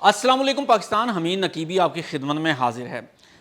अस्सलाम वालेकुम पाकिस्तान। हमीद नकीबी आपकी खिदमत में हाजिर है।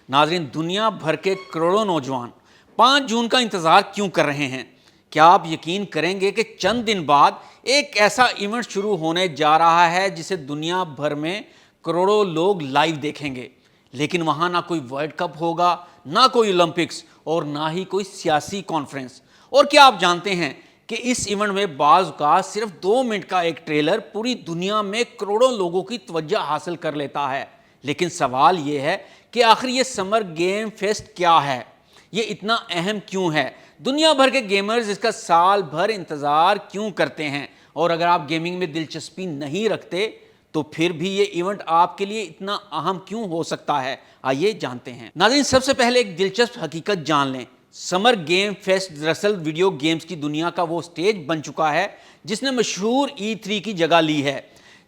नाजरीन, दुनिया भर के करोड़ों नौजवान 5 जून का इंतज़ार क्यों कर रहे हैं? क्या आप यकीन करेंगे कि चंद दिन बाद एक ऐसा इवेंट शुरू होने जा रहा है जिसे दुनिया भर में करोड़ों लोग लाइव देखेंगे, लेकिन वहाँ ना कोई वर्ल्ड कप होगा, ना कोई ओलंपिक्स और ना ही कोई सियासी कॉन्फ्रेंस। और क्या आप जानते हैं कि इस इवेंट में बाज़ का सिर्फ 2 मिनट का एक ट्रेलर पूरी दुनिया में करोड़ों लोगों की तवज्जो हासिल कर लेता है। लेकिन सवाल ये है कि आखिर ये समर गेम फेस्ट क्या है, ये इतना अहम क्यों है, दुनिया भर के गेमर्स इसका साल भर इंतज़ार क्यों करते हैं, और अगर आप गेमिंग में दिलचस्पी नहीं रखते तो फिर भी ये इवेंट आपके लिए इतना अहम क्यों हो सकता है, आइए जानते हैं। नाज़रीन, सबसे पहले एक दिलचस्प हकीकत जान लें। समर गेम फेस्ट दरअसल वीडियो गेम्स की दुनिया का वो स्टेज बन चुका है जिसने मशहूर E3 की जगह ली है।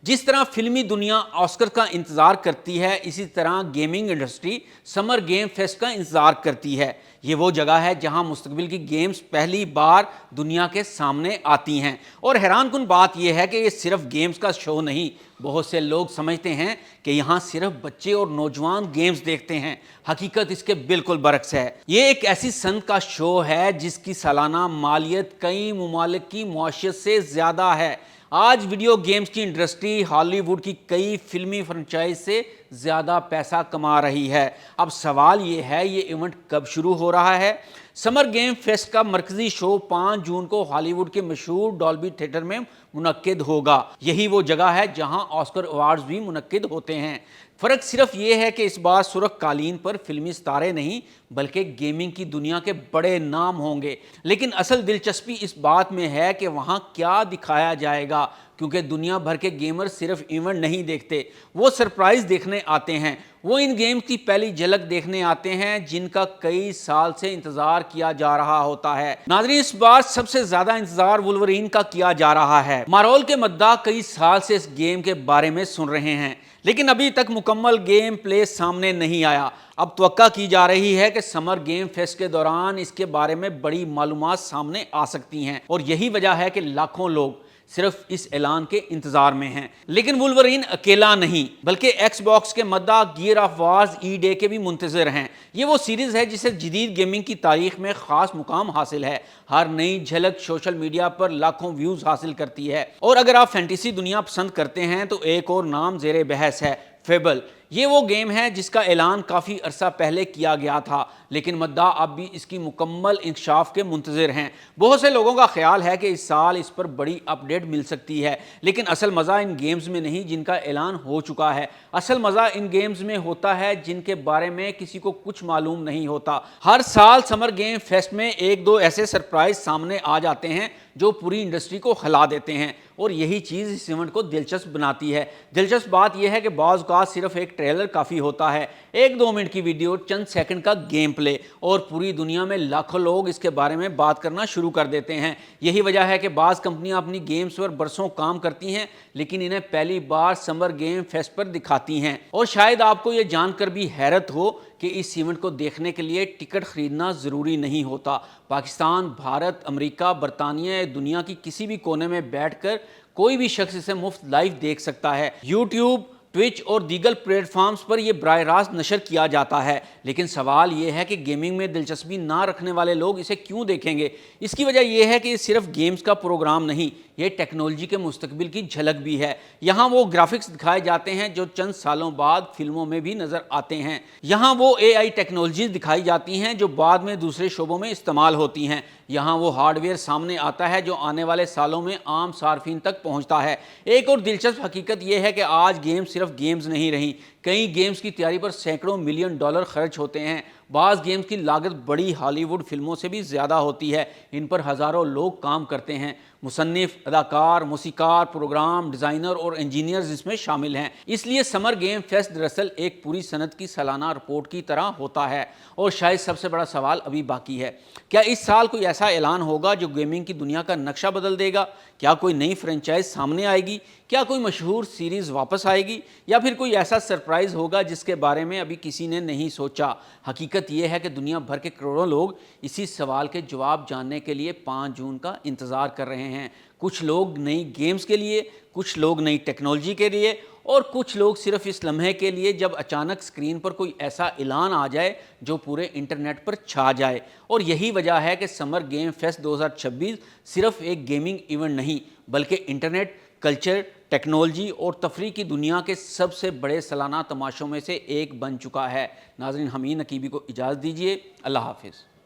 जिस तरह फिल्मी दुनिया ऑस्कर का इंतज़ार करती है, इसी तरह gaming industry summer game fest का इंतज़ार करती है। ये वो जगह है जहां मुस्तकबिल की गेम्स पहली बार दुनिया के सामने आती हैं। और हैरानकुन बात यह है कि ये सिर्फ गेम्स का शो नहीं, बहुत से लोग समझते हैं कि यहाँ सिर्फ बच्चे और नौजवान गेम्स देखते हैं। हकीकत इसके बिल्कुल बरक्स है। ये एक ऐसी सनत का शो है जिसकी सालाना मालियत कई ममालिक की मुआशियत से ज़्यादा है। आज वीडियो गेम्स की इंडस्ट्री हॉलीवुड की कई फिल्मी फ्रेंचाइज से ज़्यादा पैसा कमा रही है। अब सवाल ये है, ये इवेंट कब शुरू हो रहा है? समर गेम फेस्ट का मरकजी शो 5 जून को हॉलीवुड के मशहूर डॉल्बी थिएटर में मुनक्किद होगा। यही वो जगह है जहां ऑस्कर अवार्ड्स भी मुनक्किद होते हैं। फ़र्क सिर्फ ये है कि इस बार सुर्ख कालीन पर फिल्मी सितारे नहीं बल्कि गेमिंग की दुनिया के बड़े नाम होंगे। लेकिन असल दिलचस्पी इस बात में है कि वहाँ क्या दिखाया जाएगा, क्योंकि दुनिया भर के गेमर सिर्फ इवेंट नहीं देखते, वो सरप्राइज़ देखने आते हैं। वो इन गेम्स की पहली झलक देखने आते हैं जिनका कई साल से इंतज़ार किया जा रहा होता है। नाज़रीन, इस बार सबसे ज़्यादा इंतज़ार वुल्वरीन का किया जा रहा है। मार्वल के मद्दाह कई साल से इस गेम के बारे में सुन रहे हैं, लेकिन अभी तक मुकम्मल गेम प्ले सामने नहीं आया। अब तवक्का की जा रही है कि समर गेम फेस्ट के दौरान इसके बारे में बड़ी मालूमात सामने आ सकती हैं, और यही वजह है कि लाखों लोग सिर्फ इस ऐलान के इंतजार में हैं। लेकिन वुल्वरीन अकेला नहीं, बल्कि एक्सबॉक्स के मद्दा gear of wars E day के भी मुंतज़िर हैं। ये वो सीरीज़ है जिसे जदीद गेमिंग की तारीख में ख़ास मुकाम हासिल है। हर नई झलक सोशल मीडिया पर लाखों व्यूज़ हासिल करती है। और अगर आप फैंटेसी दुनिया पसंद करते हैं तो एक और नाम ज़ेरे बहस है, फेबल। ये वो गेम है जिसका ऐलान काफ़ी अरसा पहले किया गया था, लेकिन मद्दा अब भी इसकी मुकम्मल इंकशाफ के मुंतज़िर हैं। बहुत से लोगों का ख्याल है कि इस साल इस पर बड़ी अपडेट मिल सकती है, लेकिन असल मज़ा इन गेम्स में नहीं जिनका ऐलान हो चुका है। असल मज़ा इन गेम्स में होता है जिनके बारे में किसी को कुछ मालूम नहीं होता। हर साल समर गेम फेस्ट में एक दो ऐसे सरप्राइज सामने आ जाते हैं जो पूरी इंडस्ट्री को हिला देते हैं, और यही चीज़ इस इवेंट को दिलचस्प बनाती है। दिलचस्प बात यह है कि बाज़ का सिर्फ एक ट्रेलर काफ़ी होता है, 1-2 मिनट की वीडियो, चंद सेकंड का गेम प्ले, और पूरी दुनिया में लाखों लोग इसके बारे में बात करना शुरू कर देते हैं। यही वजह है कि बाज़ कंपनियां अपनी गेम्स पर बरसों काम करती हैं, लेकिन इन्हें पहली बार समर गेम फेस्ट पर दिखाती हैं। और शायद आपको ये जानकर भी हैरत हो कि इस इवेंट को देखने के लिए टिकट खरीदना ज़रूरी नहीं होता। पाकिस्तान, भारत, अमेरिका, बरतानिया, दुनिया की किसी भी कोने में बैठकर कोई भी शख्स इसे मुफ्त लाइव देख सकता है। यूट्यूब, ट्विच और दीगर प्लेटफॉर्म्स पर यह बराह रास्त नशर किया जाता है। लेकिन सवाल यह है कि गेमिंग में दिलचस्पी ना रखने वाले लोग इसे क्यों देखेंगे? इसकी वजह यह है कि ये सिर्फ गेम्स का प्रोग्राम नहीं, ये टेक्नोलॉजी के मुस्तकबिल की झलक भी है। यहाँ वो ग्राफिक्स दिखाए जाते हैं जो चंद सालों बाद फिल्मों में भी नज़र आते हैं। यहाँ वो AI टेक्नोलॉजीज दिखाई जाती हैं जो बाद में दूसरे शोबों में इस्तेमाल होती हैं। यहाँ वो हार्डवेयर सामने आता है जो आने वाले सालों में आम सार्फिन तक पहुँचता है। एक और दिलचस्प हकीकत यह है कि आज गेम्स सिर्फ गेम्स नहीं रही, कई गेम्स की तैयारी पर सैकड़ों मिलियन डॉलर खर्च होते हैं। बाज़ गेम्स की लागत बड़ी हॉलीवुड फिल्मों से भी ज़्यादा होती है। इन पर हज़ारों लोग काम करते हैं, मुसन्निफ, अदाकार, मूसीकार, प्रोग्राम डिज़ाइनर और इंजीनियर्स इसमें शामिल हैं। इसलिए समर गेम फेस्ट दरअसल एक पूरी सनत की सालाना रिपोर्ट की तरह होता है। और शायद सबसे बड़ा सवाल अभी बाकी है, क्या इस साल कोई ऐसा ऐलान होगा जो गेमिंग की दुनिया का नक्शा बदल देगा? क्या कोई नई फ्रेंचाइज सामने आएगी? क्या कोई मशहूर सीरीज़ वापस आएगी? या फिर कोई ऐसा सरप्राइज़ होगा जिसके बारे में अभी किसी ने नहीं सोचा? हकीकत यह है कि दुनिया भर के करोड़ों लोग इसी सवाल के जवाब जानने के लिए 5 जून का इंतज़ार कर रहे हैं। कुछ लोग नई गेम्स के लिए, कुछ लोग नई टेक्नोलॉजी के लिए, اور کچھ لوگ صرف اس لمحے کے لیے جب اچانک اسکرین پر کوئی ایسا اعلان آ جائے جو پورے انٹرنیٹ پر چھا جائے۔ اور یہی وجہ ہے کہ سمر گیم فیسٹ 2026 صرف ایک گیمنگ ایونٹ نہیں بلکہ انٹرنیٹ، کلچر، ٹیکنالوجی اور تفریح کی دنیا کے سب سے بڑے سالانہ تماشوں میں سے ایک بن چکا ہے۔ ناظرین، حمید نقیبی کو اجازت دیجیے، اللہ حافظ۔